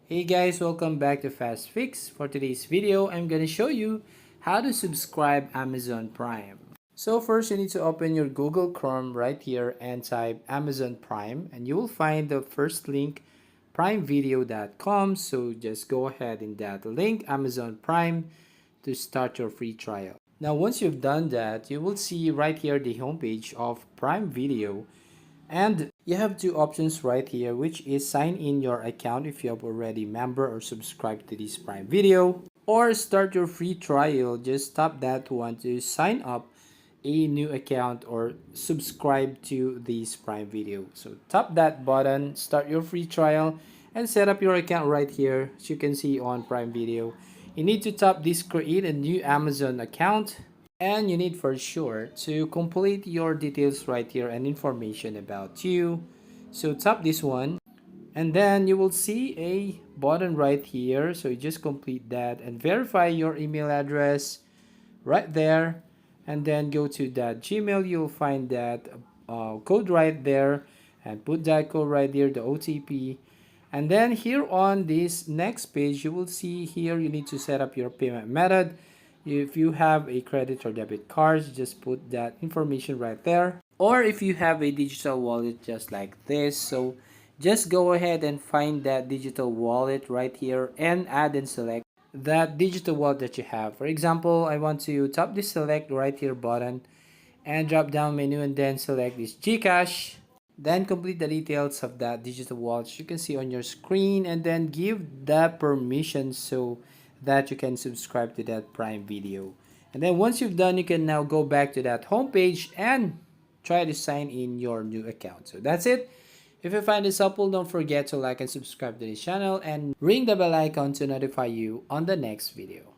Hey guys, welcome back to Fast Fix. For today's video, I'm gonna show you how to subscribe Amazon Prime. So first you need to open your Google Chrome right here and type Amazon Prime and you will find the first link primevideo.com. So just go ahead in that link Amazon Prime to start your free trial. Now once you've done that, you will see right here the homepage of Prime Video. And you have two options right here, which is sign in your account if you have already member or subscribed to this Prime Video, or start your free trial. Just tap that one to sign up a new account or subscribe to this Prime Video. So tap that button, start your free trial, and set up your account right here. As you can see on Prime Video, you need to tap this create a new Amazon account, and you need for sure to complete your details right here and information about you. So tap this one and then you will see a button right here. So you just complete that and verify your email address right there, and then go to that Gmail. You'll find that code right there and put that code right there, the OTP. And then here on this next page, you will see here you need to set up your payment method. If you have a credit or debit card, just put that information right there. Or if you have a digital wallet just like this, so just go ahead and find that digital wallet right here and add and select that digital wallet that you have. For example, I want to tap this select right here button and drop down menu and then select this Gcash. Then complete the details of that digital wallet you can see on your screen and then give that permission so that you can subscribe to that Prime Video. And then once you've done, you can now go back to that homepage and try to sign in your new account. So that's it. If you find this helpful, don't forget to like and subscribe to this channel and ring the bell icon to notify you on the next video.